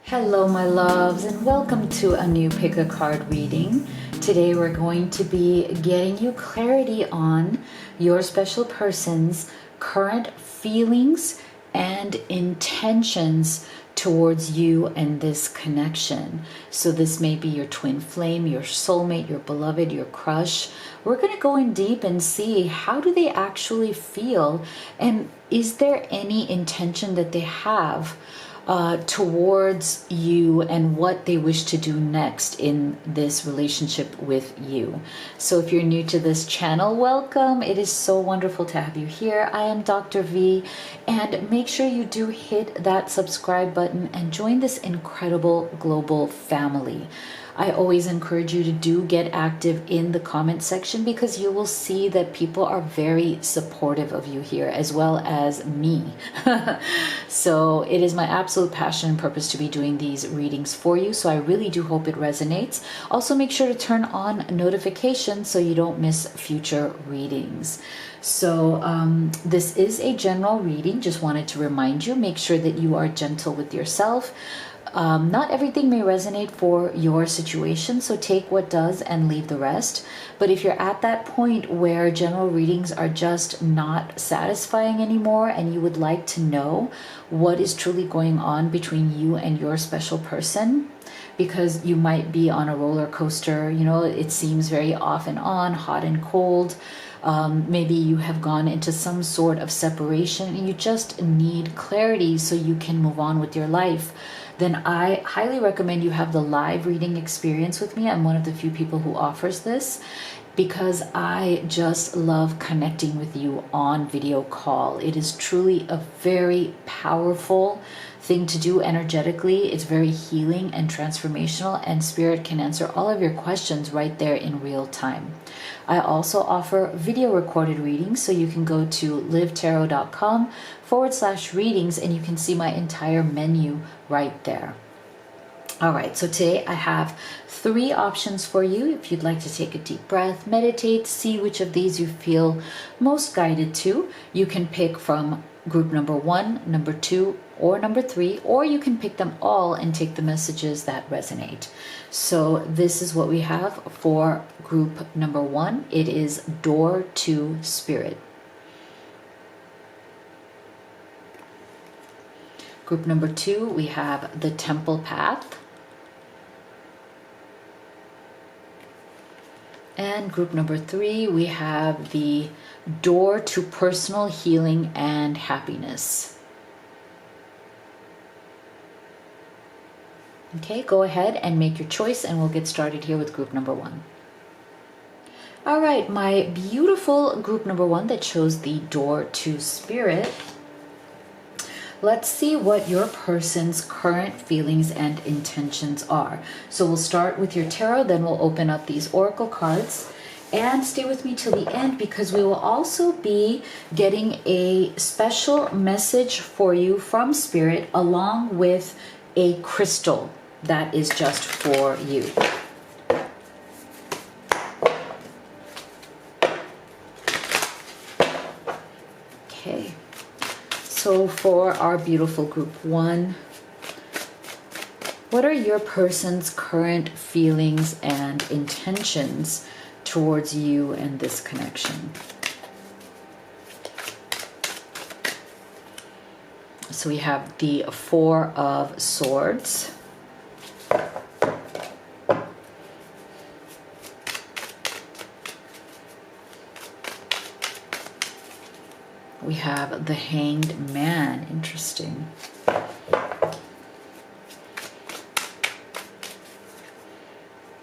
Hello my loves, and welcome to a new pick a card reading. Today we're going to be getting you clarity on your special person's current feelings and intentions towards you and this connection. So this may be your twin flame, your soulmate, your beloved, your crush. We're going to go in deep and see how do they actually feel, and is there any intention that they have towards you and what they wish to do next in this relationship with you. So if you're new to this channel, welcome. It is so wonderful to have you here. I am Dr. V, and make sure you do hit that subscribe button and join this incredible global family. I always encourage you to do get active in the comment section, because you will see that people are very supportive of you here, as well as me. So it is my absolute passion and purpose to be doing these readings for you. So I really do hope it resonates. Also, make sure to turn on notifications so you don't miss future readings. So this is a general reading. Just wanted to remind you, make sure that you are gentle with yourself. Not everything may resonate for your situation, so take what does and leave the rest. But if you're at that point where general readings are just not satisfying anymore, and you would like to know what is truly going on between you and your special person, because you might be on a roller coaster, you know, it seems very off and on, hot and cold. Maybe you have gone into some sort of separation and you just need clarity so you can move on with your life, then I highly recommend you have the live reading experience with me. I'm one of the few people who offers this, because I just love connecting with you on video call. It is truly a very powerful thing to do energetically. It's very healing and transformational, and Spirit can answer all of your questions right there in real time. I also offer video recorded readings, so you can go to livetarot.com/readings and you can see my entire menu right there. All right, so today I have 3 options for you. If you'd like to take a deep breath, meditate, see which of these you feel most guided to, you can pick from group number 1, number 2, or number 3, or you can pick them all and take the messages that resonate. So this is what we have for group number 1. It is Door to Spirit. Group number 2, we have the Temple Path. And group number 3, we have the Door to Personal Healing and Happiness. Okay, go ahead and make your choice, and we'll get started here with group number 1. All right, my beautiful group number 1 that chose the Door to Spirit. Let's see what your person's current feelings and intentions are. So we'll start with your tarot, then we'll open up these oracle cards. And stay with me till the end, because we will also be getting a special message for you from Spirit, along with a crystal that is just for you. Okay. So for our beautiful group 1, what are your person's current feelings and intentions towards you and this connection? So we have the 4 of Swords. We have the Hanged Man. Interesting.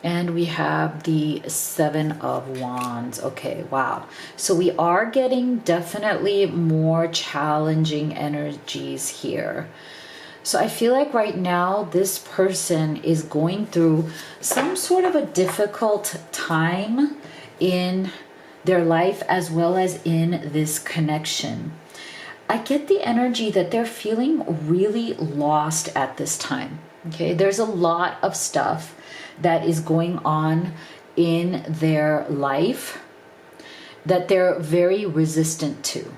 And we have the 7 of Wands. Okay, wow. So we are getting definitely more challenging energies here. So I feel like right now this person is going through some sort of a difficult time in their life, as well as in this connection. I get the energy that they're feeling really lost at this time. Okay, there's a lot of stuff that is going on in their life that they're very resistant to.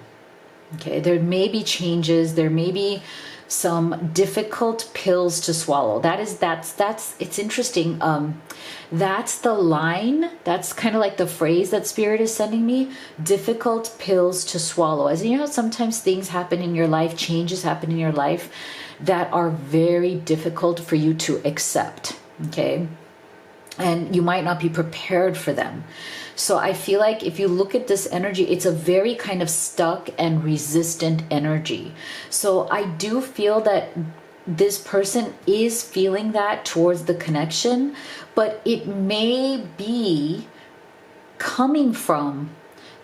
Okay, there may be changes, there may be some difficult pills to swallow. It's interesting. That's the line. That's kind of like the phrase that Spirit is sending me. Difficult pills to swallow. As you know, sometimes things happen in your life, changes happen in your life that are very difficult for you to accept. Okay. And you might not be prepared for them. So I feel like if you look at this energy, it's a very kind of stuck and resistant energy. So I do feel that this person is feeling that towards the connection, but it may be coming from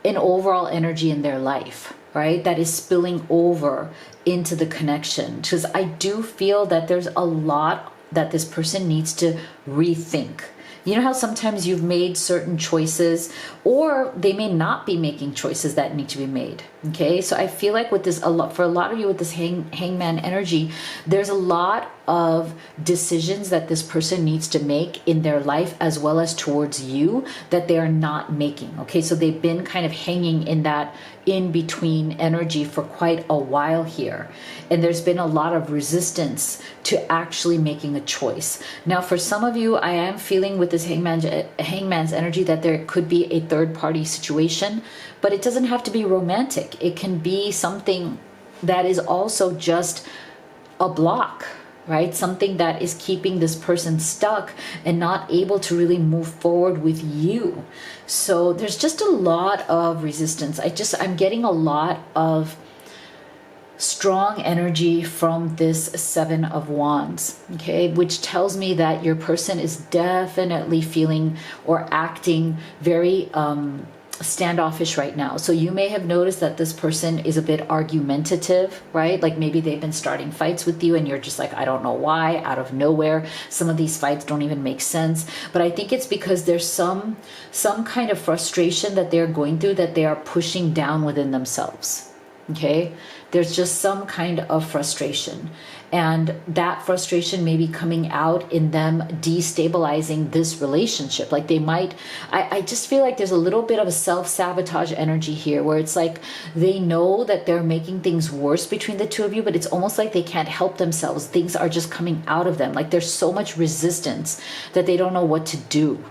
an overall energy in their life, right? That is spilling over into the connection. Because I do feel that there's a lot that this person needs to rethink. You know how sometimes you've made certain choices, or they may not be making choices that need to be made. Okay, so I feel like with this, for a lot of you with this hangman energy, there's a lot of decisions that this person needs to make in their life as well as towards you that they are not making. Okay, so they've been kind of hanging in that in between energy for quite a while here, and there's been a lot of resistance to actually making a choice. Now for some of you, I am feeling with this hangman's energy that there could be a third party situation, but it doesn't have to be romantic. It can be something that is also just a block, right? Something that is keeping this person stuck and not able to really move forward with you. So there's just a lot of resistance. I'm getting a lot of strong energy from this Seven of Wands, okay, which tells me that your person is definitely feeling or acting very standoffish right now. So you may have noticed that this person is a bit argumentative, right? Like maybe they've been starting fights with you and you're just like, I don't know why, out of nowhere. Some of these fights don't even make sense. But I think it's because there's some kind of frustration that they're going through that they are pushing down within themselves. Okay, there's just some kind of frustration, and that frustration may be coming out in them destabilizing this relationship. Like they might, I just feel like there's a little bit of a self-sabotage energy here where it's like they know that they're making things worse between the two of you, but it's almost like they can't help themselves. Things are just coming out of them. Like there's so much resistance that they don't know what to do.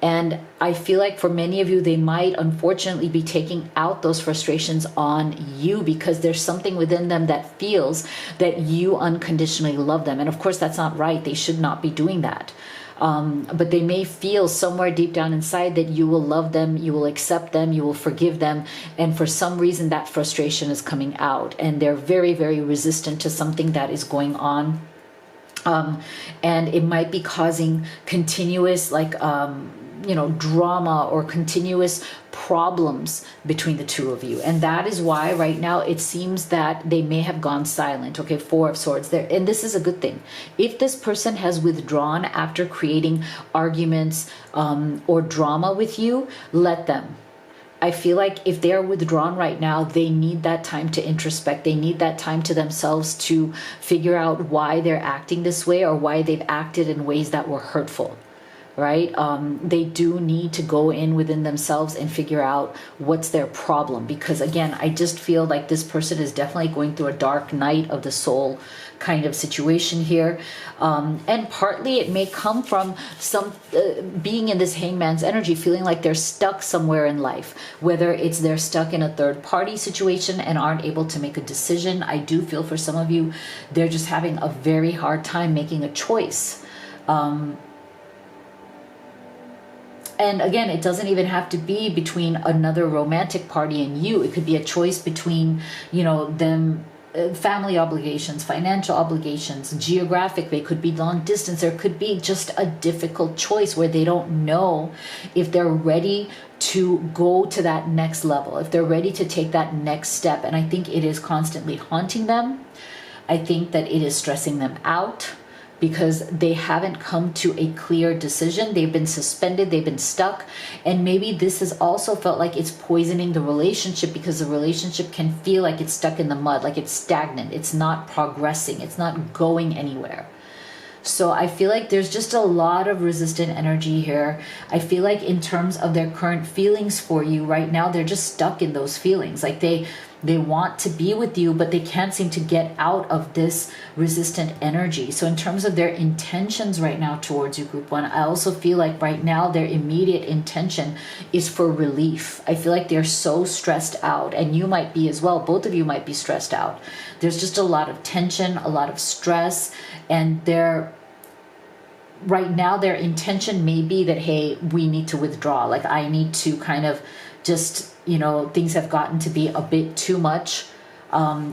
And I feel like for many of you, they might unfortunately be taking out those frustrations on you because there's something within them that feels that you unconditionally love them. And of course, that's not right. They should not be doing that. But they may feel somewhere deep down inside that you will love them, you will accept them, you will forgive them. And for some reason, that frustration is coming out. And they're very, very resistant to something that is going on. And it might be causing continuous drama or continuous problems between the two of you. And that is why right now it seems that they may have gone silent. Okay, Four of Swords there. And this is a good thing. If this person has withdrawn after creating arguments or drama with you, let them. I feel like if they're withdrawn right now, they need that time to introspect. They need that time to themselves to figure out why they're acting this way or why they've acted in ways that were hurtful, right? They do need to go in within themselves and figure out what's their problem. Because again, I just feel like this person is definitely going through a dark night of the soul kind of situation here. And partly it may come from some being in this hangman's energy, feeling like they're stuck somewhere in life, whether it's they're stuck in a third party situation and aren't able to make a decision. I do feel for some of you, they're just having a very hard time making a choice. And again, it doesn't even have to be between another romantic party and you. It could be a choice between, them, family obligations, financial obligations, geographic. They could be long distance. There could be just a difficult choice where they don't know if they're ready to go to that next level, if they're ready to take that next step. And I think it is constantly haunting them. I think that it is stressing them out, because they haven't come to a clear decision. They've been suspended, they've been stuck. And maybe this has also felt like it's poisoning the relationship, because the relationship can feel like it's stuck in the mud, like it's stagnant, it's not progressing, it's not going anywhere. So I feel like there's just a lot of resistant energy here. I feel like in terms of their current feelings for you right now, they're just stuck in those feelings. Like They want to be with you, but they can't seem to get out of this resistant energy. So in terms of their intentions right now towards you, group one, I also feel like right now their immediate intention is for relief. I feel like they're so stressed out, and you might be as well. Both of you might be stressed out. There's just a lot of tension, a lot of stress, and right now their intention may be that, hey, we need to withdraw. Like, I need to kind of just, things have gotten to be a bit too much.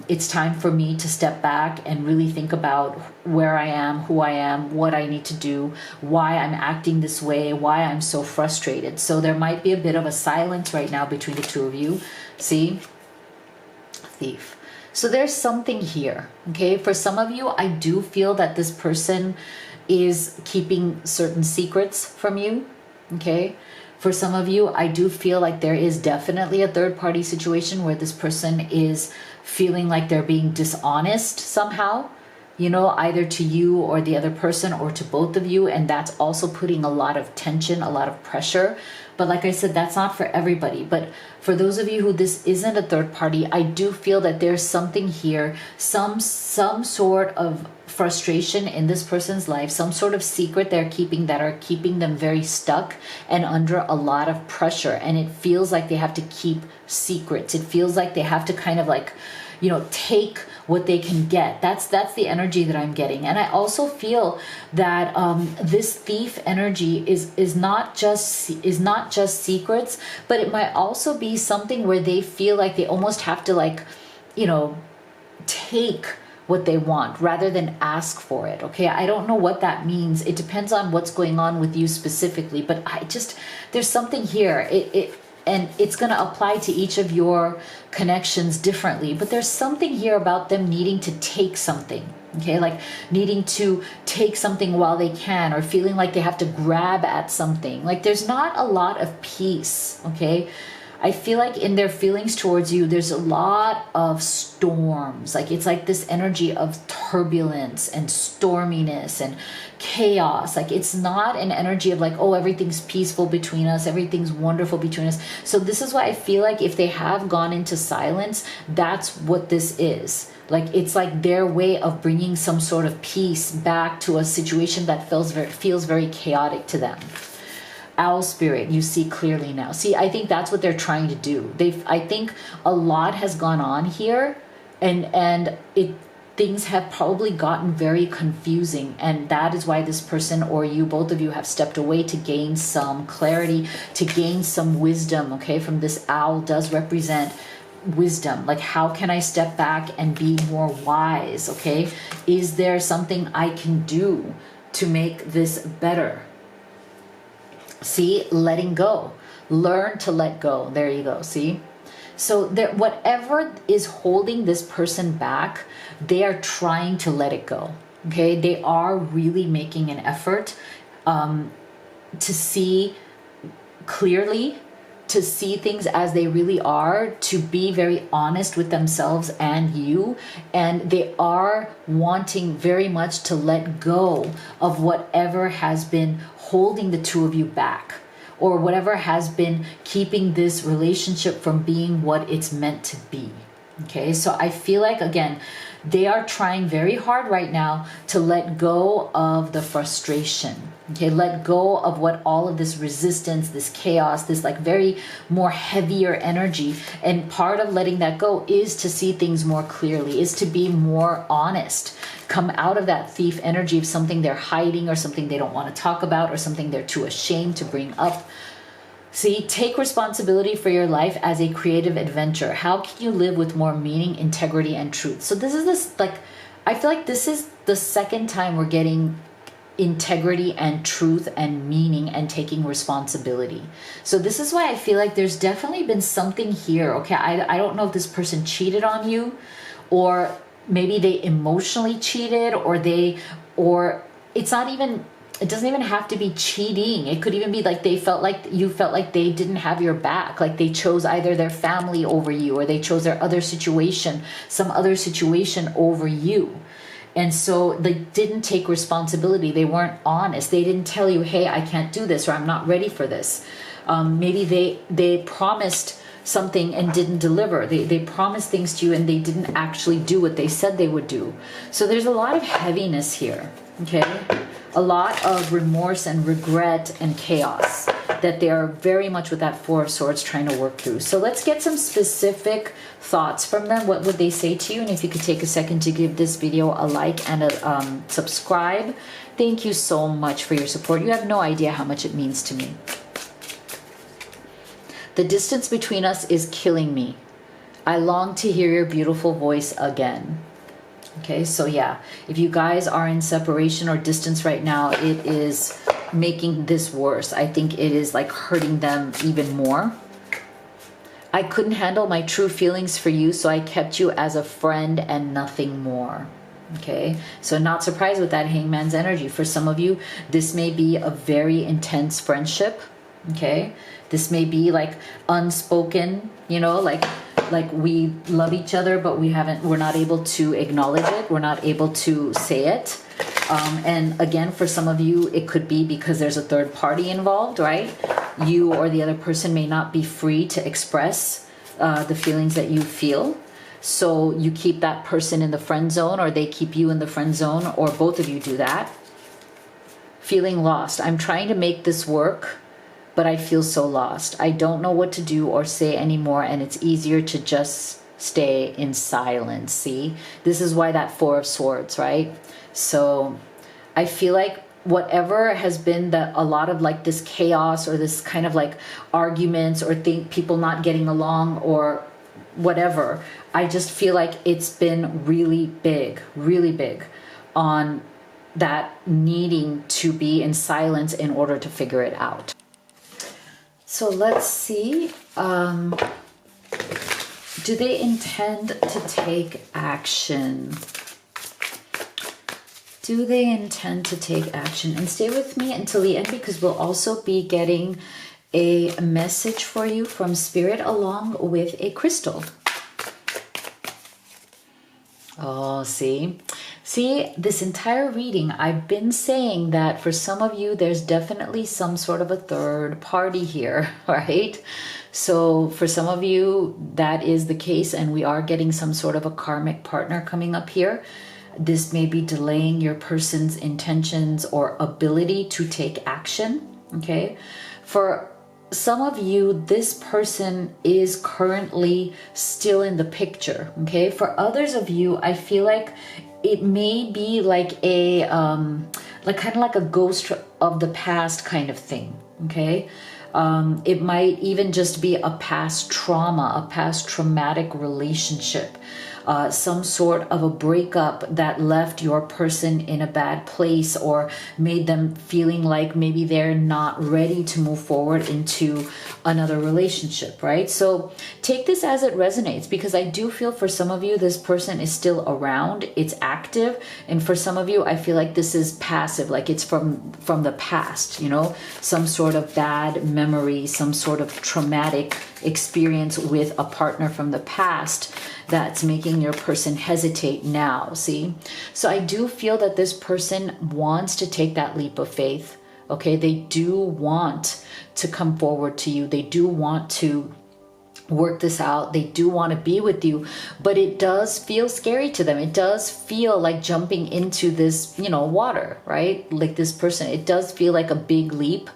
It's time for me to step back and really think about where I am, who I am, what I need to do, why I'm acting this way, why I'm so frustrated. So there might be a bit of a silence right now between the two of you. See? Thief. So there's something here, okay? For some of you, I do feel that this person is keeping certain secrets from you, okay? For some of you, I do feel like there is definitely a third-party situation where this person is feeling like they're being dishonest somehow, either to you or the other person or to both of you, and that's also putting a lot of tension, a lot of pressure. But like I said, that's not for everybody. But for those of you who this isn't a third party, I do feel that there's something here, some sort of frustration in this person's life, some sort of secret they're keeping that are keeping them very stuck and under a lot of pressure. And it feels like they have to keep secrets. It feels like they have to kind of like, take what they can get. That's the energy that I'm getting. And I also feel that this thief energy is not just secrets, but it might also be something where they feel like they almost have to take what they want rather than ask for it. Okay, I don't know what that means. It depends on what's going on with you specifically, but there's something here. And it's going to apply to each of your connections differently. But there's something here about them needing to take something, okay? Like needing to take something while they can, or feeling like they have to grab at something. Like there's not a lot of peace, okay? I feel like in their feelings towards you, there's a lot of storms. Like it's like this energy of turbulence and storminess and chaos. Like it's not an energy of like, oh, everything's peaceful between us, everything's wonderful between us. So this is why I feel like if they have gone into silence, that's what this is. Like it's like their way of bringing some sort of peace back to a situation that feels very chaotic to them. Owl spirit, you see clearly now. See, I think that's what they're trying to do. I think a lot has gone on here, and things have probably gotten very confusing, and that is why this person or you, both of you, have stepped away to gain some clarity, to gain some wisdom. Okay, from this owl does represent wisdom. Like, how can I step back and be more wise? Okay, is there something I can do to make this better? See, letting go. Learn to let go. There you go. See? So whatever is holding this person back, they are trying to let it go. Okay? They are really making an effort to see clearly, to see things as they really are, to be very honest with themselves and you. And they are wanting very much to let go of whatever has been holding the two of you back, or whatever has been keeping this relationship from being what it's meant to be. Okay, so I feel like, again, they are trying very hard right now to let go of the frustration. Okay, let go of what all of this resistance, this chaos, this like very more heavier energy. And part of letting that go is to see things more clearly, is to be more honest. Come out of that thief energy of something they're hiding, or something they don't want to talk about, or something they're too ashamed to bring up. See, take responsibility for your life as a creative adventure. How can you live with more meaning, integrity, and truth? So I feel like this is the second time we're getting integrity and truth and meaning and taking responsibility. So this is why I feel like there's definitely been something here. Okay, I don't know if this person cheated on you, or maybe they emotionally cheated, or it's not even, it doesn't even have to be cheating. It could even be like you felt like they didn't have your back. Like they chose either their family over you, or they chose some other situation over you. And so they didn't take responsibility. They weren't honest. They didn't tell you, hey, I can't do this, or I'm not ready for this. Maybe they promised something and didn't deliver. They promised things to you and they didn't actually do what they said they would do. So there's a lot of heaviness here, okay? A lot of remorse and regret and chaos that they are very much with that Four of Swords trying to work through. So let's get some specific thoughts from them. What would they say to you? And if you could take a second to give this video a like and a subscribe. Thank you so much for your support. You have no idea how much it means to me. The distance between us is killing me. I long to hear your beautiful voice again. Okay, so yeah, if you guys are in separation or distance right now, it is making this worse. I think it is like hurting them even more. I couldn't handle my true feelings for you, so I kept you as a friend and nothing more. Okay, so not surprised with that Hangman's energy. For some of you, this may be a very intense friendship. Okay, this may be like unspoken, you know, like we love each other, but we're not able to acknowledge it. We're not able to say it. And again, for some of you, it could be because there's a third party involved, right? You or the other person may not be free to express the feelings that you feel. So you keep that person in the friend zone, or they keep you in the friend zone, or both of you do that. Feeling lost. I'm trying to make this work, but I feel so lost. I don't know what to do or say anymore, and it's easier to just stay in silence. See, this is why that Four of Swords, right? So I feel like whatever has been a lot of like this chaos or this kind of like arguments or people not getting along or whatever, I just feel like it's been really big on that needing to be in silence in order to figure it out. So let's see, do they intend to take action? Do they intend to take action? And stay with me until the end, because we'll also be getting a message for you from Spirit along with a crystal. Oh, see, this entire reading, I've been saying that for some of you, there's definitely some sort of a third party here, right? So for some of you, that is the case, and we are getting some sort of a karmic partner coming up here. This may be delaying your person's intentions or ability to take action, okay? For some of you, this person is currently still in the picture, okay? For others of you, I feel like it may be like a, kind of like a ghost of the past kind of thing, okay? It might even just be a past trauma, a past traumatic relationship. Some sort of a breakup that left your person in a bad place or made them feeling like maybe they're not ready to move forward into another relationship, right? So take this as it resonates, because I do feel for some of you, this person is still around, it's active. And for some of you, I feel like this is passive, like it's from the past, you know, some sort of bad memory, some sort of traumatic experience with a partner from the past that's making your person hesitate now, see? So I do feel that this person wants to take that leap of faith, okay? They do want to come forward to you. They do want to work this out. They do want to be with you, but it does feel scary to them. It does feel like jumping into this, you know, water, right? Like this person, it does feel like a big leap,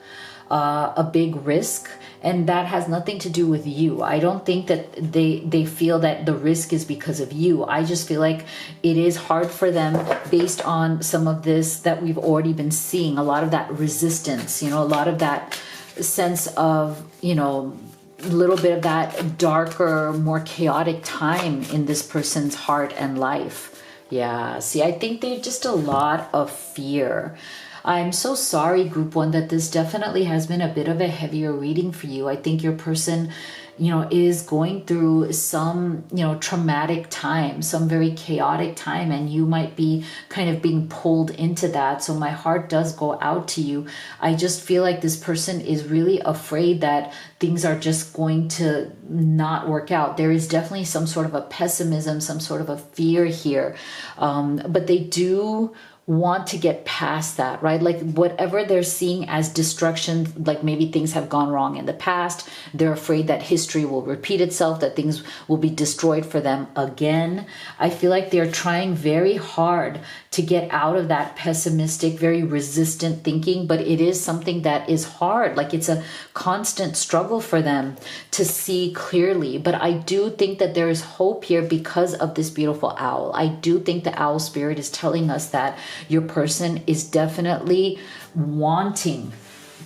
a big risk. And that has nothing to do with you. I don't think that they feel that the risk is because of you. I just feel like it is hard for them based on some of this that we've already been seeing. A lot of that resistance, you know, a lot of that sense of, you know, a little bit of that darker, more chaotic time in this person's heart and life. Yeah, see, I think there's just a lot of fear. I'm so sorry, Group 1, that this definitely has been a bit of a heavier reading for you. I think your person, you know, is going through some, you know, traumatic time, some very chaotic time, and you might be kind of being pulled into that. So my heart does go out to you. I just feel like this person is really afraid that things are just going to not work out. There is definitely some sort of a pessimism, some sort of a fear here. But they do want to get past that, right? Like whatever they're seeing as destruction, like maybe things have gone wrong in the past, they're afraid that history will repeat itself, that things will be destroyed for them again. I feel like they're trying very hard to get out of that pessimistic, very resistant thinking, but it is something that is hard. Like it's a constant struggle for them to see clearly. But I do think that there is hope here because of this beautiful owl. I do think the owl spirit is telling us that your person is definitely wanting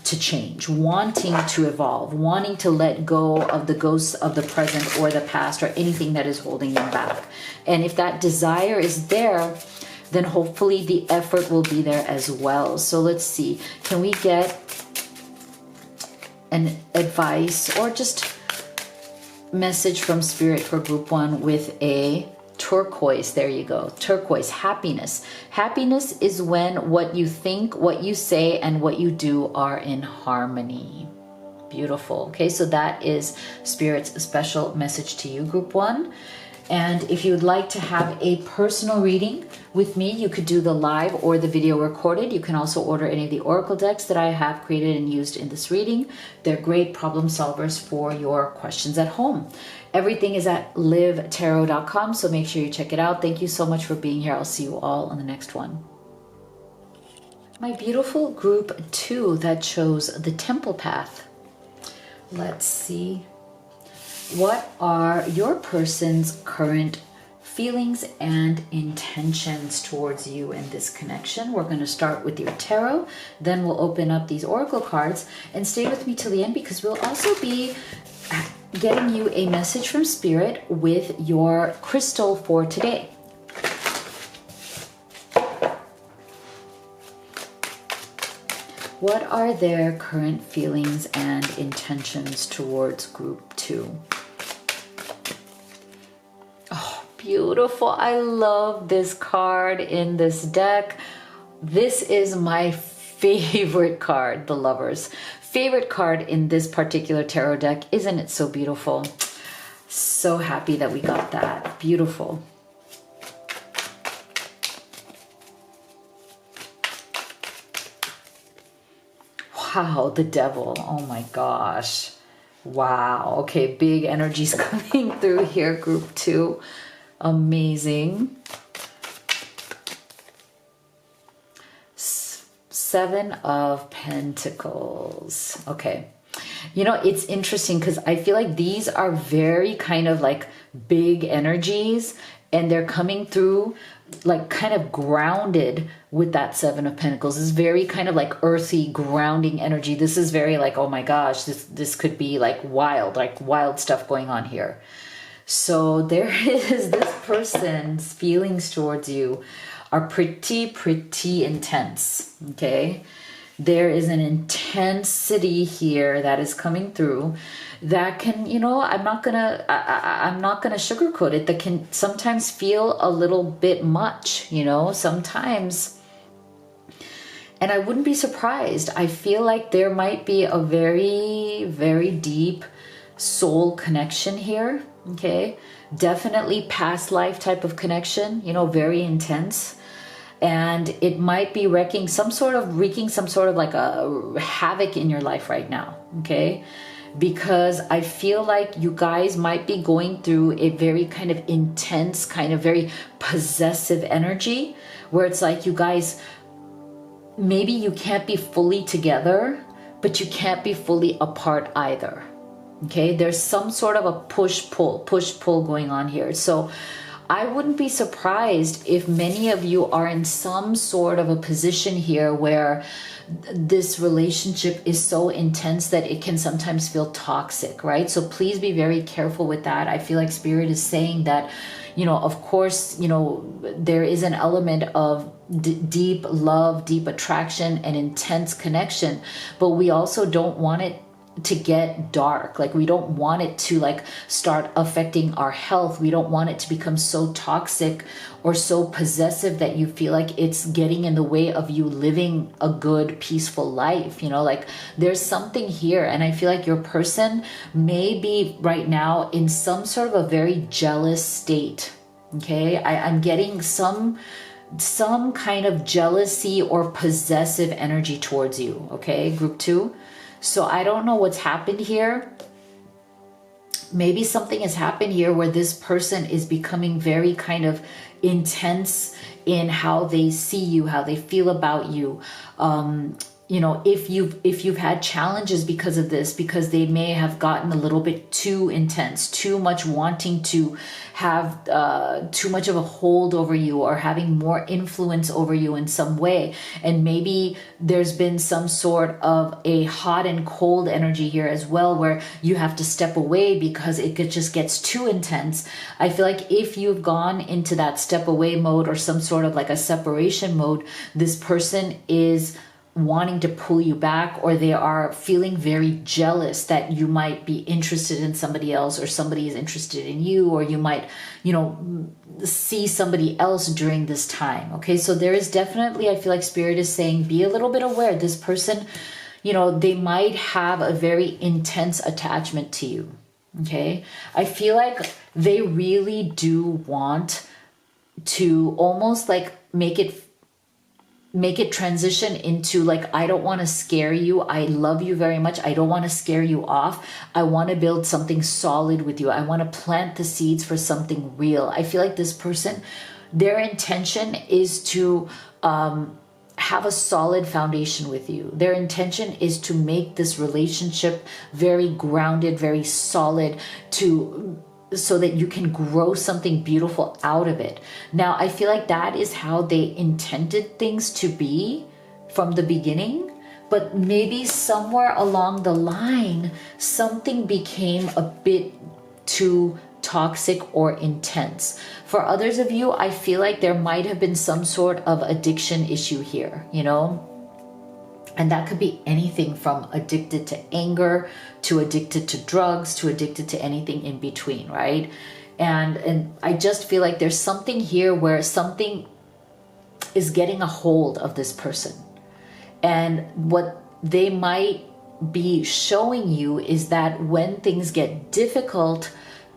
to change, wanting to evolve, wanting to let go of the ghosts of the present or the past or anything that is holding them back. And if that desire is there, then hopefully the effort will be there as well. So let's see, can we get an advice or just message from spirit for group 1 with a turquoise? There you go. Turquoise. Happiness. Happiness is when what you think, what you say, and what you do are in harmony. Beautiful. Okay, so that is Spirit's special message to you, group 1. And if you would like to have a personal reading with me, you could do the live or the video recorded. You can also order any of the oracle decks that I have created and used in this reading. They're great problem solvers for your questions at home. Everything is at livetarot.com, so make sure you check it out. Thank you so much for being here. I'll see you all on the next one. My beautiful group 2 that chose the temple path. Let's see. What are your person's current feelings and intentions towards you in this connection? We're going to start with your tarot, then we'll open up these oracle cards, and stay with me till the end because we'll also be getting you a message from Spirit with your crystal for today. What are their current feelings and intentions towards group 2? Oh, beautiful. I love this card in this deck. This is my favorite card, the Lovers. Favorite card in this particular tarot deck. Isn't it so beautiful? So happy that we got that. Beautiful. Wow, the Devil. Oh my gosh. Wow. Okay, big energies coming through here, group 2. Amazing. 7 of Pentacles. Okay. You know, it's interesting because I feel like these are very kind of like big energies, and they're coming through like kind of grounded with that 7 of Pentacles. This is very kind of like earthy, grounding energy. This is very like, oh my gosh, this could be like wild stuff going on here. So there is this person's feelings towards you are pretty intense, okay? There is an intensity here that is coming through that can, you know, I'm not gonna sugarcoat it, that can sometimes feel a little bit much, you know, sometimes. And I wouldn't be surprised. I feel like there might be a very deep soul connection here, okay? Definitely past life type of connection, you know, very intense. And it might be wreaking some sort of like a havoc in your life right now, okay? Because I feel like you guys might be going through a very kind of intense, kind of very possessive energy where it's like you guys, maybe you can't be fully together, but you can't be fully apart either, okay? There's some sort of a push-pull going on here. So I wouldn't be surprised if many of you are in some sort of a position here where this relationship is so intense that it can sometimes feel toxic, right? So please be very careful with that. I feel like Spirit is saying that, you know, of course, you know, there is an element of deep love, deep attraction, and intense connection, but we also don't want it to get dark. Like we don't want it to like start affecting our health. We don't want it to become so toxic or so possessive that you feel like it's getting in the way of you living a good, peaceful life. You know, like there's something here, and I feel like your person may be right now in some sort of a very jealous state. Okay, I'm getting some some kind of jealousy or possessive energy towards you, okay, group 2. So I don't know what's happened here. Maybe something has happened here where this person is becoming very kind of intense in how they see you, how they feel about you. You know, if you've had challenges because of this, because they may have gotten a little bit too intense, too much wanting to have too much of a hold over you, or having more influence over you in some way. And maybe there's been some sort of a hot and cold energy here as well, where you have to step away because it just gets too intense. I feel like if you've gone into that step away mode, or some sort of like a separation mode, this person is wanting to pull you back, or they are feeling very jealous that you might be interested in somebody else, or somebody is interested in you, or you might, you know, see somebody else during this time. Okay, so there is definitely, I feel like Spirit is saying, be a little bit aware. This person, you know, they might have a very intense attachment to you. Okay, I feel like they really do want to almost like make it transition into like, I don't want to scare you. I love you very much. I don't want to scare you off. I want to build something solid with you. I want to plant the seeds for something real. I feel like this person, their intention is to have a solid foundation with you. Their intention is to make this relationship very grounded, very solid, so that you can grow something beautiful out of it. Now, I feel like that is how they intended things to be from the beginning, but maybe somewhere along the line, something became a bit too toxic or intense. For others of you, I feel like there might have been some sort of addiction issue here, you know? And that could be anything from addicted to anger, to addicted to drugs, to addicted to anything in between, right? And I just feel like there's something here where something is getting a hold of this person. And what they might be showing you is that when things get difficult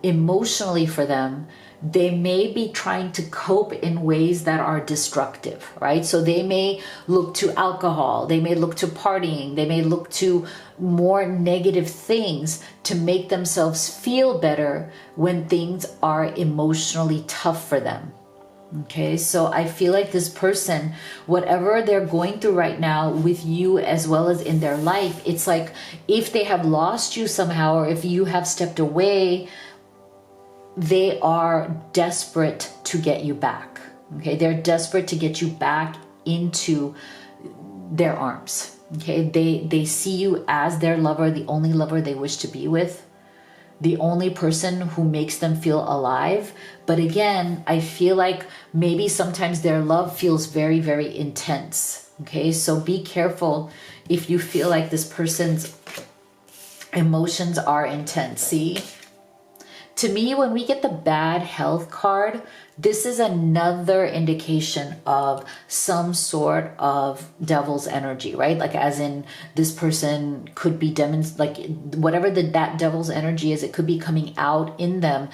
emotionally for them, they may be trying to cope in ways that are destructive, right? So they may look to alcohol, they may look to partying, they may look to more negative things to make themselves feel better when things are emotionally tough for them. Okay, so I feel like this person, whatever they're going through right now with you as well as in their life, it's like if they have lost you somehow, or if you have stepped away, they are desperate to get you back. Okay, they're desperate to get you back into their arms. Okay, they see you as their lover, the only lover they wish to be with, the only person who makes them feel alive. But again, I feel like maybe sometimes their love feels very, very intense. Okay, so be careful if you feel like this person's emotions are intense. See? To me, when we get the bad health card, this is another indication of some sort of devil's energy, right? Like as in this person could be like whatever that devil's energy is, it could be coming out in them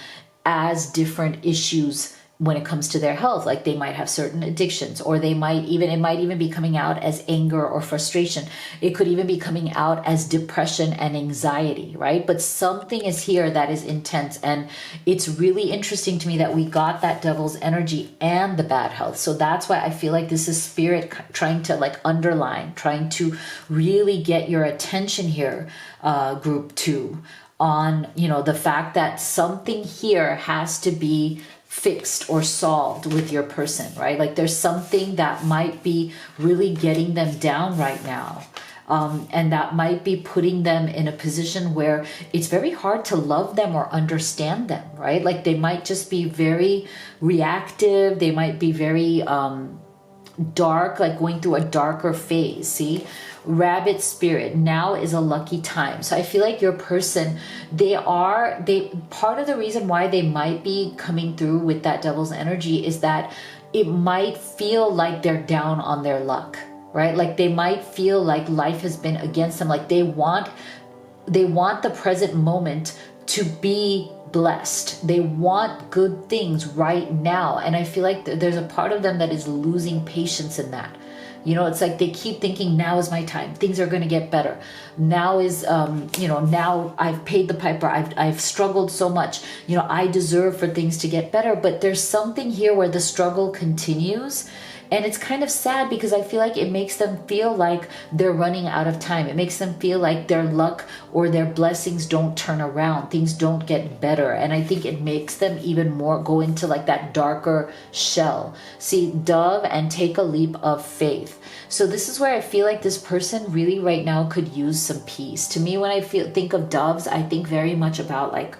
as different issues when it comes to their health. Like they might have certain addictions, or it might even be coming out as anger or frustration. It could even be coming out as depression and anxiety, right? But something is here that is intense. And it's really interesting to me that we got that devil's energy and the bad health. So that's why I feel like this is Spirit trying to like underline, trying to really get your attention here, group 2, on, you know, the fact that something here has to be fixed or solved with your person, right? Like there's something that might be really getting them down right now. And that might be putting them in a position where it's very hard to love them or understand them, right? Like they might just be very reactive. They might be very dark, like going through a darker phase. See? Rabbit Spirit, now is a lucky time. So I feel like your person, part of the reason why they might be coming through with that devil's energy is that it might feel like they're down on their luck, right? Like they might feel like life has been against them. Like they want the present moment to be blessed. They want good things right now. And I feel like there's a part of them that is losing patience in that. You know, it's like they keep thinking, now is my time. Things are going to get better. Now is, now I've paid the piper. I've struggled so much. You know, I deserve for things to get better. But there's something here where the struggle continues. And it's kind of sad because I feel like it makes them feel like they're running out of time. It makes them feel like their luck or their blessings don't turn around. Things don't get better. And I think it makes them even more go into like that darker shell. See, dove and take a leap of faith. So this is where I feel like this person really right now could use some peace. To me, when I think of doves, I think very much about like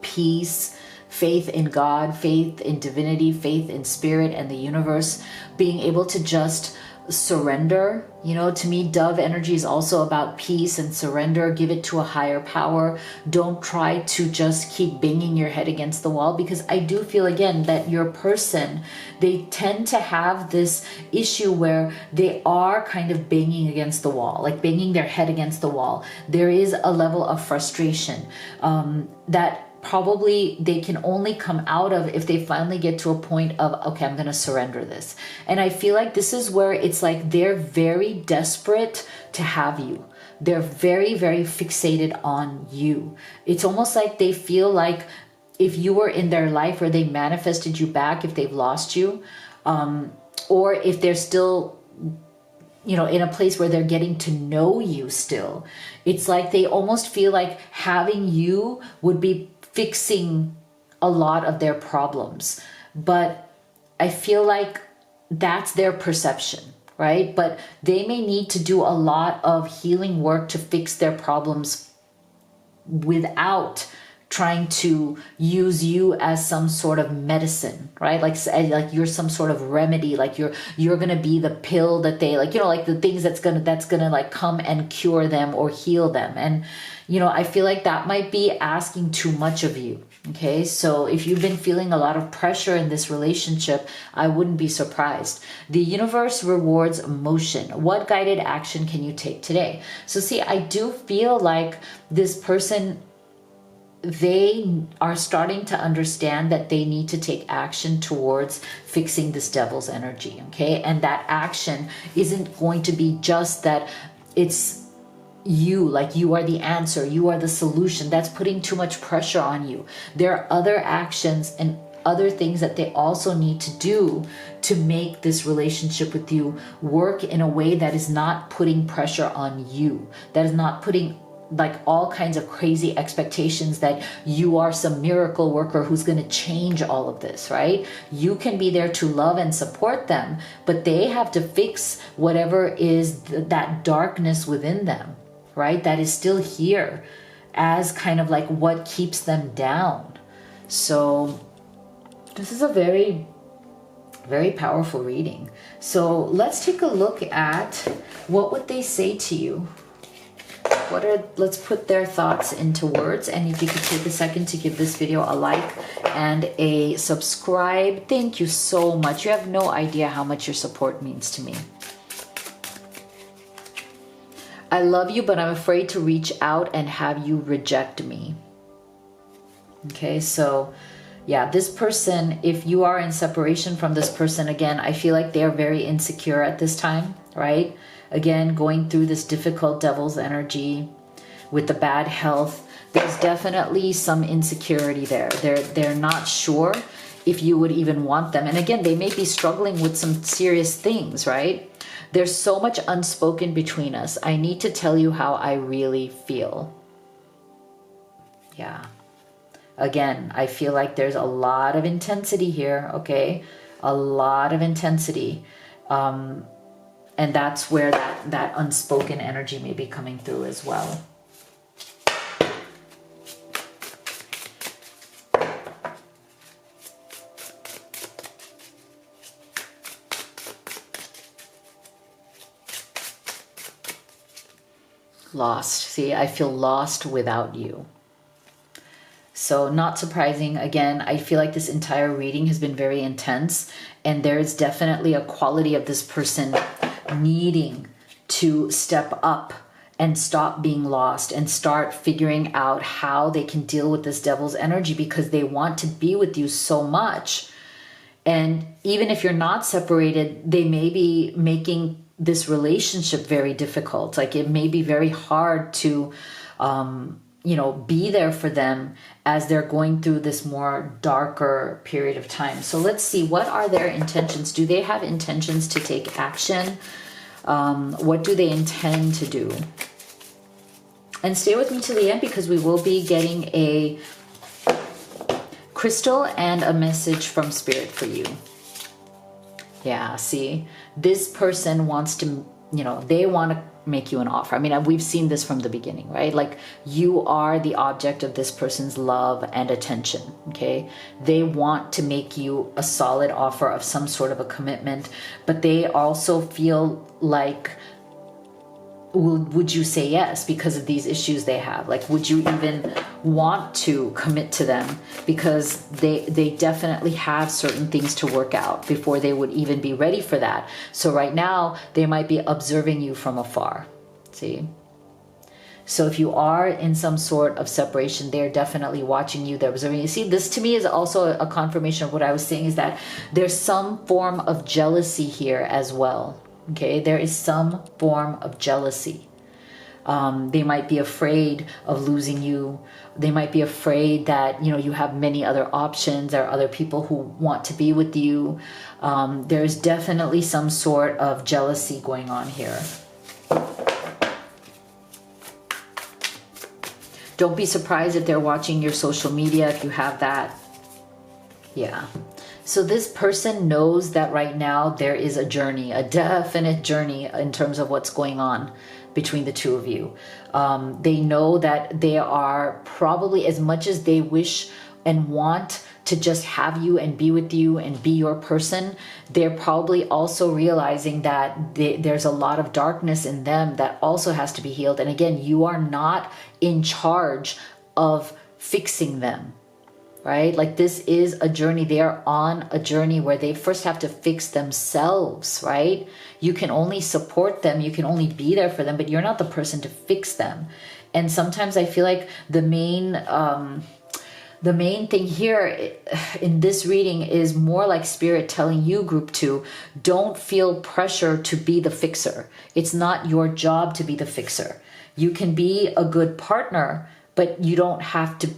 peace, faith in God, faith in divinity, faith in spirit and the universe, being able to just surrender. You know, to me, dove energy is also about peace and surrender. Give it to a higher power. Don't try to just keep banging your head against the wall, because I do feel again that your person, they tend to have this issue where they are kind of banging against the wall, like banging their head against the wall. There is a level of frustration that probably they can only come out of if they finally get to a point of, okay, I'm going to surrender this. And I feel like this is where it's like they're very desperate to have you. They're very, very fixated on you. It's almost like they feel like if you were in their life or they manifested you back, if they've lost you, or if they're still, you know, in a place where they're getting to know you still, it's like they almost feel like having you would be fixing a lot of their problems. But I feel like that's their perception, right? But they may need to do a lot of healing work to fix their problems without trying to use you as some sort of medicine, right? Like you're some sort of remedy, like you're gonna be the pill that they like, you know, like the things that's gonna like come and cure them or heal them. And you know, I feel like that might be asking too much of you. Okay, so if you've been feeling a lot of pressure in this relationship, I wouldn't be surprised. The universe rewards emotion. What guided action can you take today? So see, I do feel like this person, they are starting to understand that they need to take action towards fixing this devil's energy, okay? And that action isn't going to be just that it's you, like you are the answer, you are the solution. That's putting too much pressure on you. There are other actions and other things that they also need to do to make this relationship with you work in a way that is not putting pressure on you, that is not putting like all kinds of crazy expectations that you are some miracle worker who's going to change all of this, right? You can be there to love and support them, but they have to fix whatever is that darkness within them, right? That is still here as kind of like what keeps them down. So this is a very, very powerful reading. So let's take a look at what would they say to you. Let's put their thoughts into words. And if you could take a second to give this video a like and a subscribe. Thank you so much. You have no idea how much your support means to me. I love you, but I'm afraid to reach out and have you reject me. Okay, so yeah, this person, if you are in separation from this person, again, I feel like they're very insecure at this time, right? Again, going through this difficult devil's energy with the bad health, there's definitely some insecurity there. They're not sure if you would even want them. And again, they may be struggling with some serious things, right? There's so much unspoken between us. I need to tell you how I really feel. Yeah. Again, I feel like there's a lot of intensity here, okay? A lot of intensity. And that's where that unspoken energy may be coming through as well. Lost. See, I feel lost without you. So not surprising. Again, I feel like this entire reading has been very intense, and there's definitely a quality of this person needing to step up and stop being lost and start figuring out how they can deal with this devil's energy, because they want to be with you so much. And even if you're not separated, they may be making this relationship very difficult. Like it may be very hard to, be there for them as they're going through this more darker period of time. So let's see, what are their intentions? Do they have intentions to take action? What do they intend to do? And stay with me to the end, because we will be getting a crystal and a message from Spirit for you. Yeah, see, this person wants to, they want to make you an offer. I mean, we've seen this from the beginning, right? Like you are the object of this person's love and attention, okay? They want to make you a solid offer of some sort of a commitment, but they also feel like, would you say yes because of these issues they have? Like, would you even want to commit to them? Because they definitely have certain things to work out before they would even be ready for that. So right now, they might be observing you from afar, see? So if you are in some sort of separation, they're definitely watching you, they're observing you. See, this to me is also a confirmation of what I was saying, is that there's some form of jealousy here as well. Okay, there is some form of jealousy. They might be afraid of losing you. They might be afraid that, you have many other options. There are other people who want to be with you. There's definitely some sort of jealousy going on here. Don't be surprised if they're watching your social media, if you have that. Yeah. So this person knows that right now there is a journey, a definite journey in terms of what's going on between the two of you. They know that they are probably, as much as they wish and want to just have you and be with you and be your person, they're probably also realizing that there's a lot of darkness in them that also has to be healed. And again, you are not in charge of fixing them. Right? Like this is a journey. They are on a journey where they first have to fix themselves, right? You can only support them. You can only be there for them, but you're not the person to fix them. And sometimes I feel like the main thing here in this reading is more like Spirit telling you, group 2, don't feel pressure to be the fixer. It's not your job to be the fixer. You can be a good partner, but you don't have to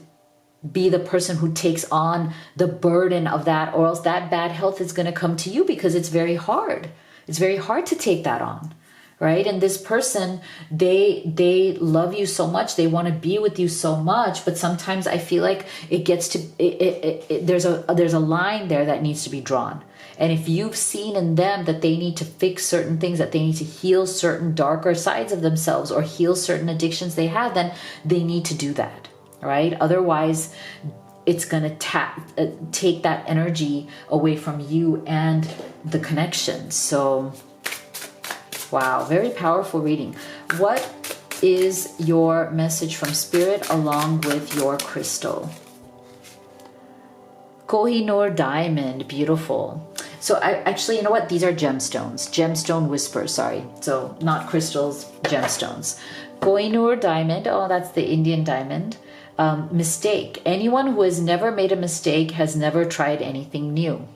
be the person who takes on the burden of that, or else that bad health is going to come to you, because it's very hard. It's very hard to take that on, right? And this person, they love you so much. They want to be with you so much, but sometimes I feel like it gets to, there's a line there that needs to be drawn. And if you've seen in them that they need to fix certain things, that they need to heal certain darker sides of themselves or heal certain addictions they have, then they need to do that. Right? Otherwise, it's going to take that energy away from you and the connection. So, wow, very powerful reading. What is your message from Spirit along with your crystal? Kohinoor diamond, beautiful. So actually, you know what? These are gemstones. Gemstone whispers, sorry. So not crystals, gemstones. Kohinoor diamond, oh, that's the Indian diamond. Mistake. Anyone who has never made a mistake has never tried anything new.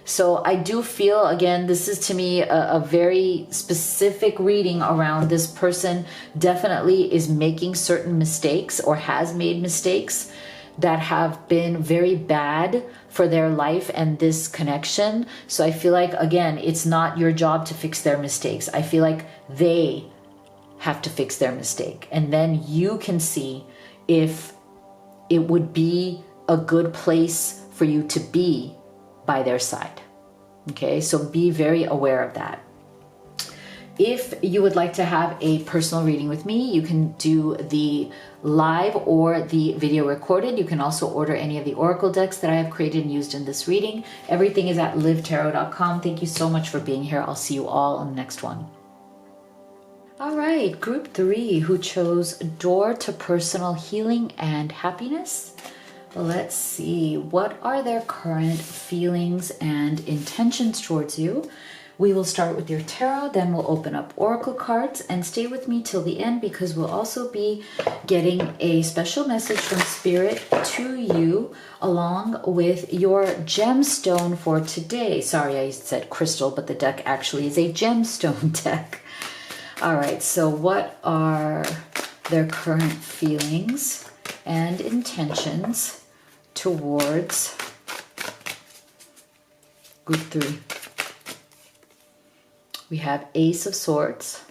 So I do feel, again, this is to me a very specific reading around this person definitely is making certain mistakes or has made mistakes that have been very bad for their life and this connection. So I feel like, again, it's not your job to fix their mistakes. I feel like they have to fix their mistake. And then you can see if it would be a good place for you to be by their side. Okay, so be very aware of that. If you would like to have a personal reading with me, you can do the live or the video recorded. You can also order any of the oracle decks that I have created and used in this reading. Everything is at livetarot.com. Thank you so much for being here. I'll see you all on the next one. All right, group 3 who chose Door to Personal Healing and Happiness. Let's see, what are their current feelings and intentions towards you? We will start with your tarot, then we'll open up oracle cards, and stay with me till the end because we'll also be getting a special message from Spirit to you along with your gemstone for today. Sorry, I said crystal, but the deck actually is a gemstone deck. All right, so what are their current feelings and intentions towards group 3? We have Ace of Swords.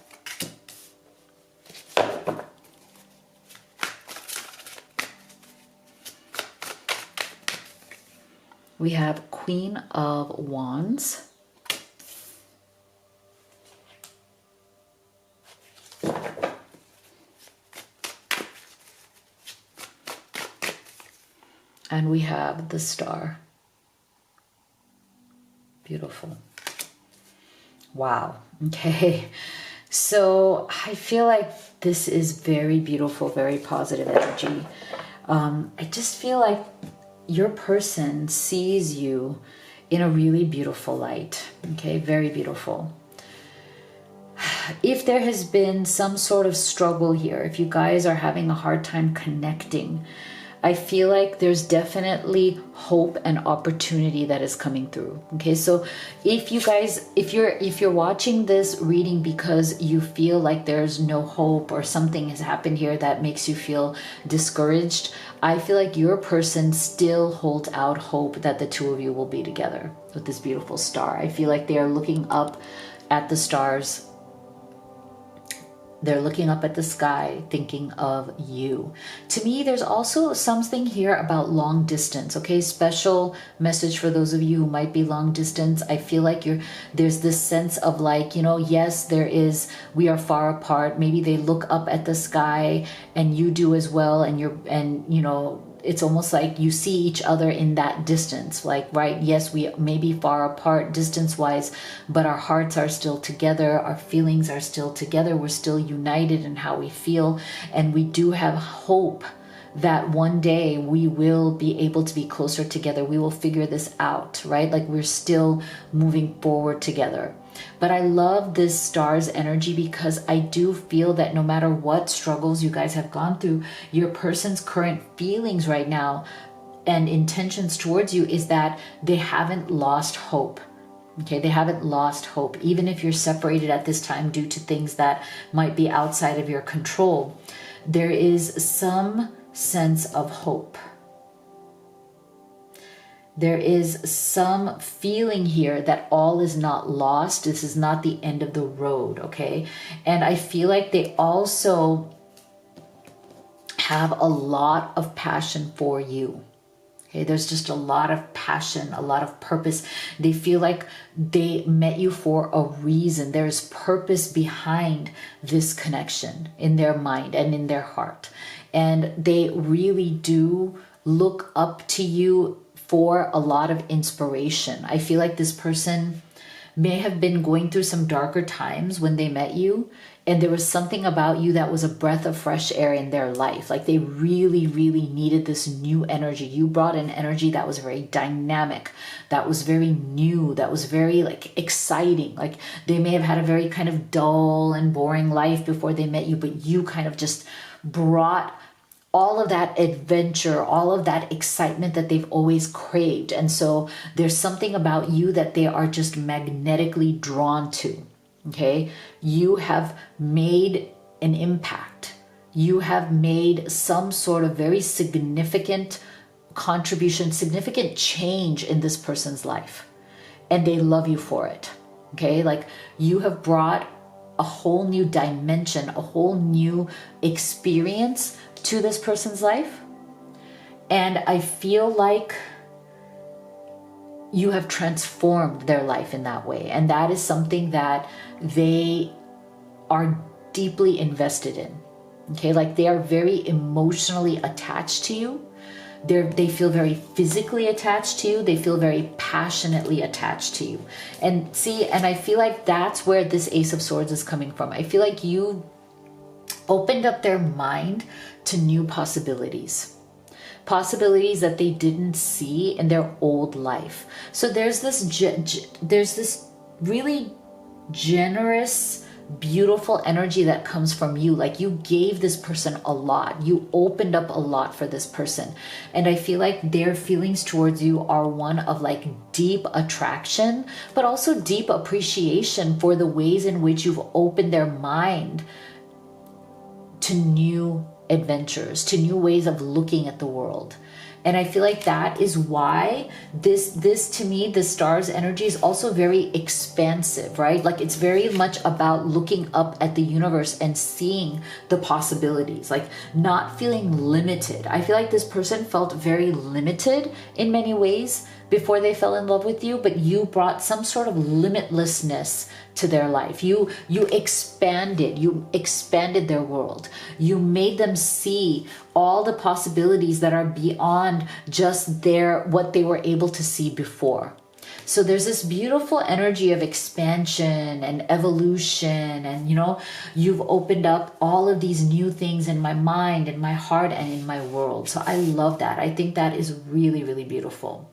We have Queen of Wands. And we have the Star. Beautiful. Wow. Okay. So I feel like this is very beautiful, very positive energy. I just feel like your person sees you in a really beautiful light. Okay. Very beautiful. If there has been some sort of struggle here, if you guys are having a hard time connecting, I feel like there's definitely hope and opportunity that is coming through. Okay, so if you guys, if you're watching this reading because you feel like there's no hope or something has happened here that makes you feel discouraged, I feel like your person still holds out hope that the two of you will be together with this beautiful star. I feel like they are looking up at the stars. They're looking up at the sky, thinking of you. To me, there's also something here about long distance, okay? Special message for those of you who might be long distance. I feel like there's this sense of like, yes, we are far apart. Maybe they look up at the sky and you do as well. It's almost like you see each other in that distance. Like, right, yes, we may be far apart distance-wise, but our hearts are still together. Our feelings are still together. We're still united in how we feel. And we do have hope that one day we will be able to be closer together. We will figure this out, right? Like we're still moving forward together. But I love this star's energy because I do feel that no matter what struggles you guys have gone through, your person's current feelings right now and intentions towards you is that they haven't lost hope. Okay, they haven't lost hope. Even if you're separated at this time due to things that might be outside of your control, there is some sense of hope. There is some feeling here that all is not lost. This is not the end of the road, okay? And I feel like they also have a lot of passion for you. Okay, there's just a lot of passion, a lot of purpose. They feel like they met you for a reason. There's purpose behind this connection in their mind and in their heart. And they really do look up to you for a lot of inspiration. I feel like this person may have been going through some darker times when they met you, and there was something about you that was a breath of fresh air in their life. Like they really, really needed this new energy. You brought an energy that was very dynamic, that was very new, that was very like exciting. Like they may have had a very kind of dull and boring life before they met you, but you kind of just brought all of that adventure, all of that excitement that they've always craved. And so there's something about you that they are just magnetically drawn to, okay? You have made an impact. You have made some sort of very significant contribution, significant change in this person's life. And they love you for it, okay? Like you have brought a whole new dimension, a whole new experience to this person's life. And I feel like you have transformed their life in that way. And that is something that they are deeply invested in. Okay, like they are very emotionally attached to you. They feel very physically attached to you. They feel very passionately attached to you. And I feel like that's where this Ace of Swords is coming from. I feel like you opened up their mind to new possibilities that they didn't see in their old life. So there's this really generous, beautiful energy that comes from you. Like you gave this person a lot. You opened up a lot for this person. And I feel like their feelings towards you are one of like deep attraction, but also deep appreciation for the ways in which you've opened their mind to new adventures, to new ways of looking at the world. And I feel like that is why this to me, the stars energy is also very expansive, right? Like it's very much about looking up at the universe and seeing the possibilities, like not feeling limited. I feel like this person felt very limited in many ways before they fell in love with you, but you brought some sort of limitlessness to their life. You expanded their world. You made them see all the possibilities that are beyond just what they were able to see before. So there's this beautiful energy of expansion and evolution, and you've opened up all of these new things in my mind, in my heart, and in my world. So I love that. I think that is really, really beautiful.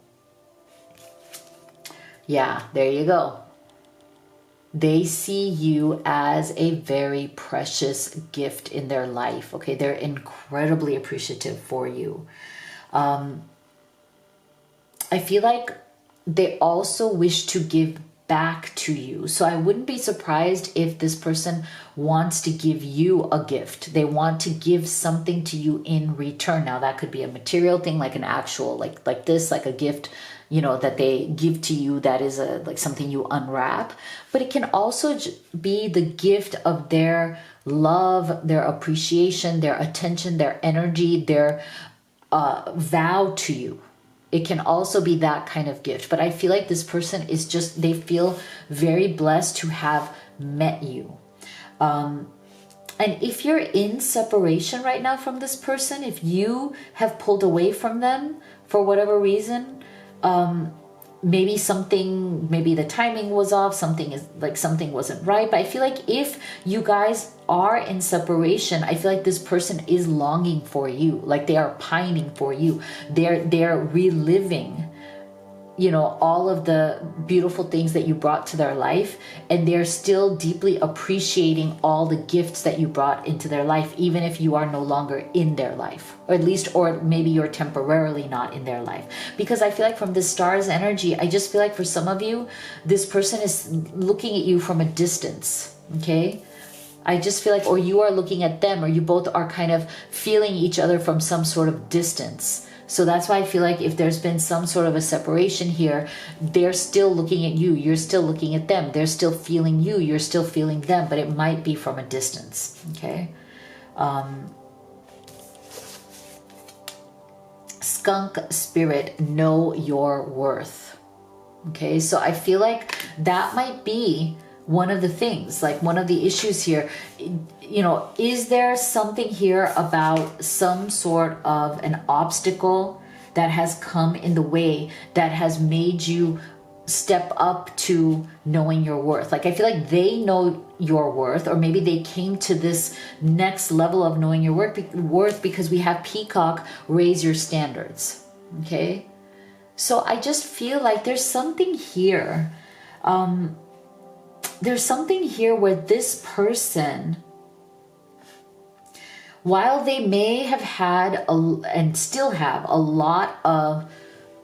Yeah, there you go. They see you as a very precious gift in their life. Okay, they're incredibly appreciative for you. I feel like they also wish to give back to you. So I wouldn't be surprised if this person wants to give you a gift. They want to give something to you in return. Now that could be a material thing, like an actual, like this, like a gift, that they give to you, that is like something you unwrap. But it can also be the gift of their love, their appreciation, their attention, their energy, their vow to you. It can also be that kind of gift. But I feel like this person is just, they feel very blessed to have met you. And if you're in separation right now from this person, if you have pulled away from them for whatever reason, maybe the timing was off, something wasn't right. But I feel like if you guys are in separation, I feel like this person is longing for you, like they are pining for you. They're reliving, all of the beautiful things that you brought to their life, and they're still deeply appreciating all the gifts that you brought into their life, even if you are no longer in their life, or maybe you're temporarily not in their life. Because I feel like from the stars energy, I just feel like for some of you, this person is looking at you from a distance. Okay, I just feel like, or you are looking at them, or you both are kind of feeling each other from some sort of distance. So that's why I feel like if there's been some sort of a separation here, they're still looking at you, you're still looking at them, they're still feeling you, you're still feeling them, but it might be from a distance. Okay. Skunk spirit, know your worth. Okay, so I feel like that might be one of the things, like one of the issues here. Is there something here about some sort of an obstacle that has come in the way that has made you step up to knowing your worth? Like I feel like they know your worth, or maybe they came to this next level of knowing your worth because we have Peacock, raise your standards. Okay, so I just feel like there's something here. There's something here where this person, while they may have had and still have a lot of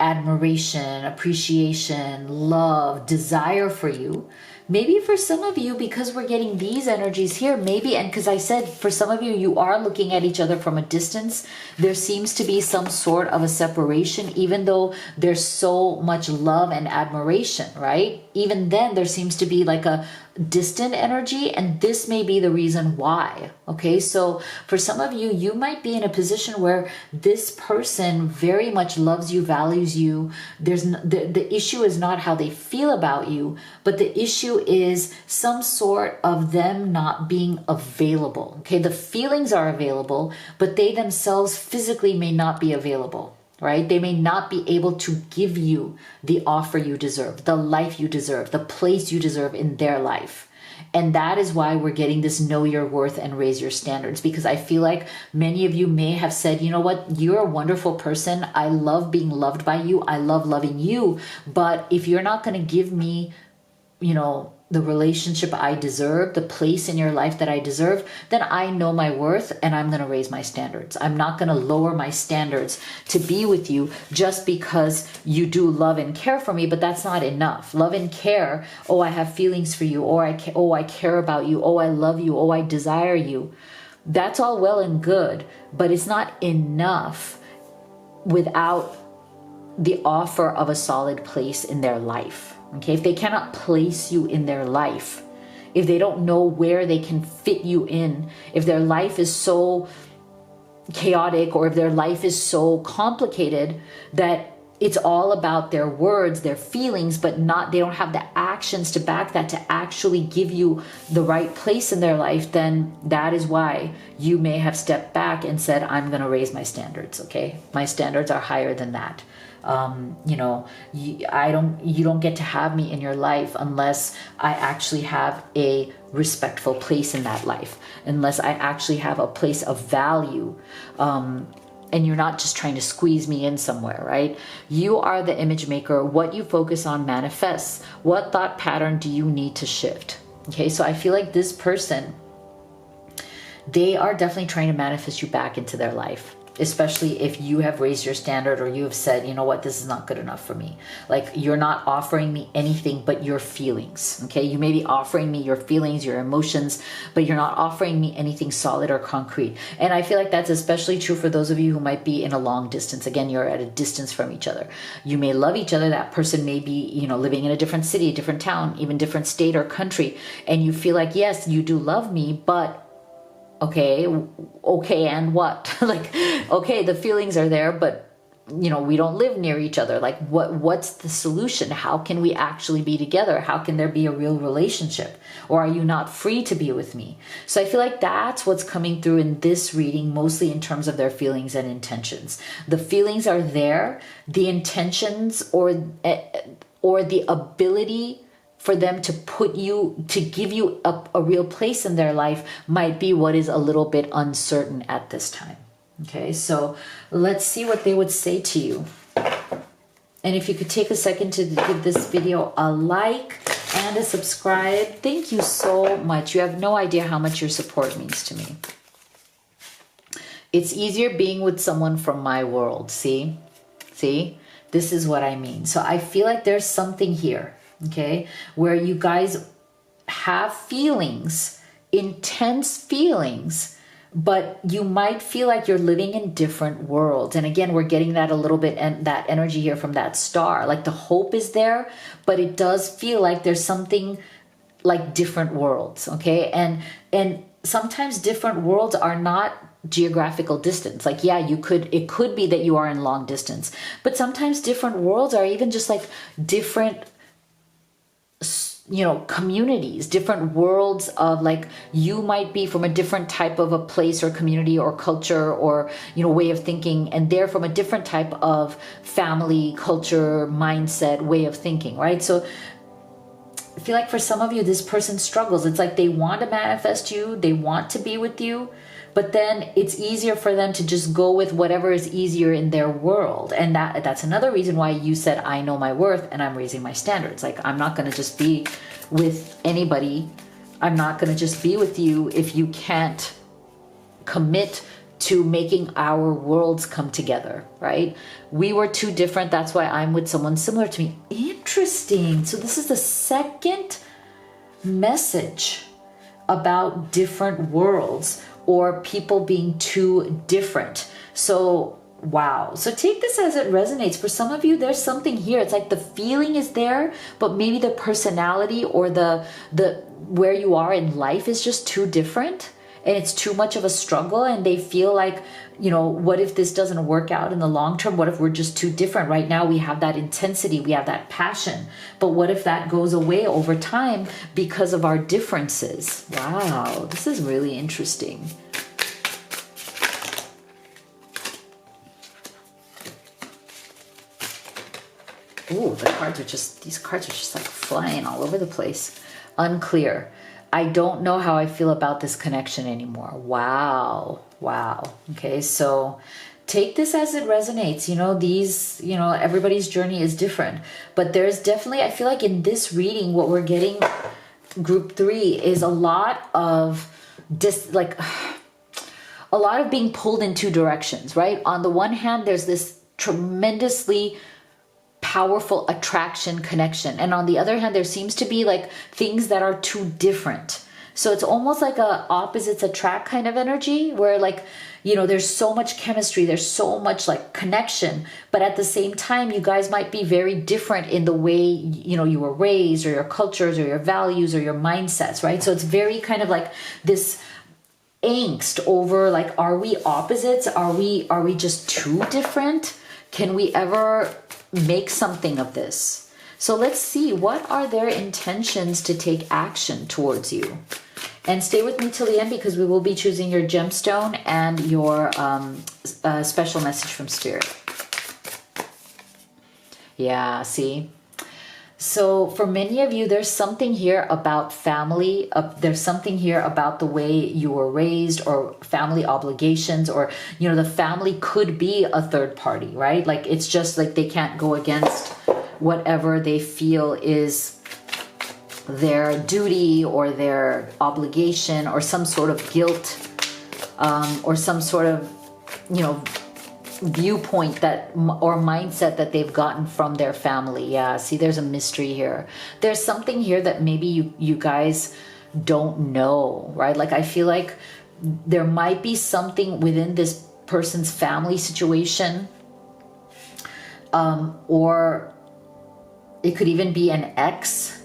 admiration, appreciation, love, desire for you, maybe for some of you, because we're getting these energies here, maybe, and because I said for some of you, you are looking at each other from a distance, there seems to be some sort of a separation, even though there's so much love and admiration, right? Even then, there seems to be like a distant energy, and this may be the reason why. Okay, so for some of you, you might be in a position where this person very much loves you, values you. The issue is not how they feel about you, but the issue is some sort of them not being available. Okay, the feelings are available, but they themselves physically may not be available. Right? They may not be able to give you the offer you deserve, the life you deserve, the place you deserve in their life. And that is why we're getting this know your worth and raise your standards, because I feel like many of you may have said, you know what, you're a wonderful person. I love being loved by you. I love loving you. But if you're not going to give me the relationship I deserve, the place in your life that I deserve, then I know my worth and I'm going to raise my standards. I'm not going to lower my standards to be with you just because you do love and care for me, but that's not enough. Love and care, oh, I have feelings for you, or I care about you, oh, I love you, oh, I desire you. That's all well and good, but it's not enough without the offer of a solid place in their life. Okay, if they cannot place you in their life, if they don't know where they can fit you in, if their life is so chaotic or if their life is so complicated that it's all about their words, their feelings, but they don't have the actions to back that, to actually give you the right place in their life, then that is why you may have stepped back and said, I'm going to raise my standards. Okay, my standards are higher than that. You don't get to have me in your life unless I actually have a respectful place in that life, unless I actually have a place of value. And you're not just trying to squeeze me in somewhere, right? You are the image maker. What you focus on manifests. What thought pattern do you need to shift? Okay, so I feel like this person, they are definitely trying to manifest you back into their life. Especially if you have raised your standard or you have said, you know what, this is not good enough for me. Like, you're not offering me anything but your feelings. Okay, you may be offering me your feelings, your emotions, but you're not offering me anything solid or concrete. And I feel like that's especially true for those of you who might be in a long distance. Again, you're at a distance from each other. You may love each other. That person may be, living in a different city, a different town, even different state or country. And you feel like, yes, you do love me, but okay, and what? Like, okay, the feelings are there, but we don't live near each other. Like, what's the solution? How can we actually be together? How can there be a real relationship? Or are you not free to be with me? So I feel like that's what's coming through in this reading, mostly in terms of their feelings and intentions. The feelings are there, the intentions or the ability for them to give you a real place in their life might be what is a little bit uncertain at this time. Okay, so let's see what they would say to you. And if you could take a second to give this video a like and a subscribe, thank you so much. You have no idea how much your support means to me. It's easier being with someone from my world. See? This is what I mean. So I feel like there's something here. Okay, where you guys have feelings, intense feelings, but you might feel like you're living in different worlds. And again, we're getting that a little bit, and that energy here from that star. Like, the hope is there, but it does feel like there's something like different worlds. Okay, and sometimes different worlds are not geographical distance. Like, yeah, it could be that you are in long distance, but sometimes different worlds are even just like different communities, different worlds of, like, you might be from a different type of a place or community or culture or way of thinking, and they're from a different type of family, culture, mindset, way of thinking, right? So I feel like for some of you, this person struggles. It's like they want to manifest you, they want to be with you, but then it's easier for them to just go with whatever is easier in their world. And that's another reason why you said, I know my worth and I'm raising my standards. Like, I'm not going to just be with anybody. I'm not going to just be with you if you can't commit to making our worlds come together, right? We were too different. That's why I'm with someone similar to me. Interesting. So this is the second message about different worlds or people being too different. So, wow. So take this as it resonates. For some of you, there's something here. It's like the feeling is there, but maybe the personality or the where you are in life is just too different. And it's too much of a struggle, and they feel like, what if this doesn't work out in the long term? What if we're just too different? Right now we have that intensity, we have that passion, but what if that goes away over time because of our differences? Wow, this is really interesting. Ooh, these cards are just like flying all over the place. Unclear. I don't know how I feel about this connection anymore. Wow. Okay, so take this as it resonates. Everybody's journey is different, but there's definitely, I feel like in this reading, what we're getting, group 3, is a lot of a lot of being pulled in two directions, right? On the one hand, there's this tremendously powerful attraction connection, and on the other hand, there seems to be like things that are too different. So it's almost like a opposites attract kind of energy, where like, there's so much chemistry, there's so much like connection, but at the same time, you guys might be very different in the way, you were raised, or your cultures, or your values, or your mindsets, right? So it's very kind of like this angst over like, are we opposites? Are we just too different? Can we ever make something of this? So let's see, what are their intentions to take action towards you? And stay with me till the end, because we will be choosing your gemstone and your special message from Spirit. Yeah, see? So for many of you, there's something here about family. There's something here about the way you were raised, or family obligations, or, the family could be a third party, right? Like, it's just like they can't go against whatever they feel is their duty or their obligation, or some sort of guilt, or some sort of, viewpoint that, or mindset that they've gotten from their family. Yeah, see, there's a mystery here. There's something here that maybe you guys don't know, right? Like, I feel like there might be something within this person's family situation, or it could even be an ex,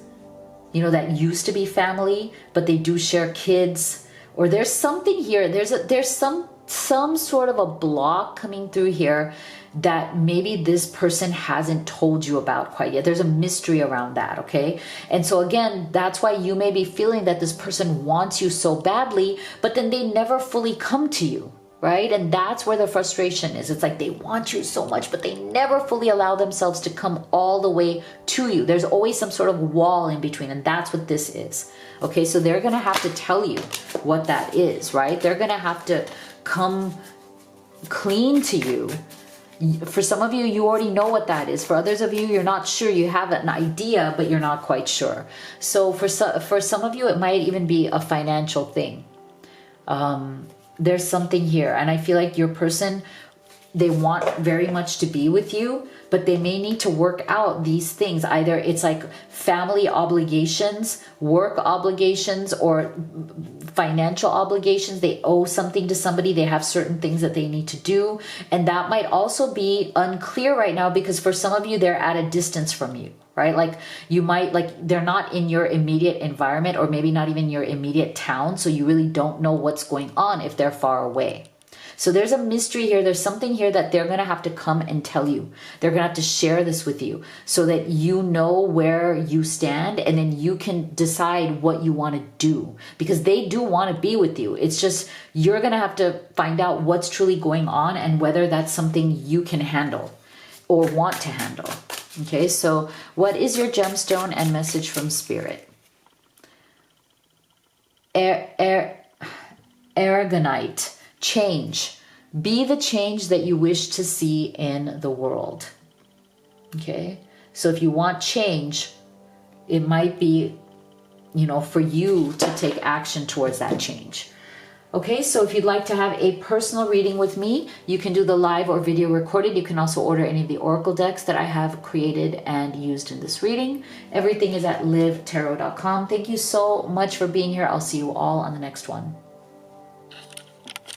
that used to be family, but they do share kids. Or there's something here, there's some sort of a block coming through here that maybe this person hasn't told you about quite yet. There's a mystery around that, okay? And so again, that's why you may be feeling that this person wants you so badly, but then they never fully come to you, right? And that's where the frustration is. It's like they want you so much, but they never fully allow themselves to come all the way to you. There's always some sort of wall in between, and that's what this is. Okay, so they're gonna have to tell you what that is, right? They're gonna have to come clean to you. For some of you, you already know what that is. For others of you, you're not sure. You have an idea, but you're not quite sure. So for some of you, it might even be a financial thing. There's something here, and I feel like your person, they want very much to be with you, but they may need to work out these things. Either it's like family obligations, work obligations, or financial obligations. They owe something to somebody. They have certain things that they need to do. And that might also be unclear right now, because for some of you, they're at a distance from you, right? Like you might, like they're not in your immediate environment, or maybe not even your immediate town. So you really don't know what's going on if they're far away. So there's a mystery here. There's something here that they're going to have to come and tell you. They're going to have to share this with you so that you know where you stand, and then you can decide what you want to do, because they do want to be with you. It's just you're going to have to find out what's truly going on and whether that's something you can handle or want to handle. Okay, so what is your gemstone and message from Spirit? Aragonite. Change. Be the change that you wish to see in the world. Okay, so if you want change, it might be, for you to take action towards that change. Okay, so if you'd like to have a personal reading with me, you can do the live or video recorded. You can also order any of the oracle decks that I have created and used in this reading. Everything is at livetarot.com. Thank you so much for being here. I'll see you all on the next one.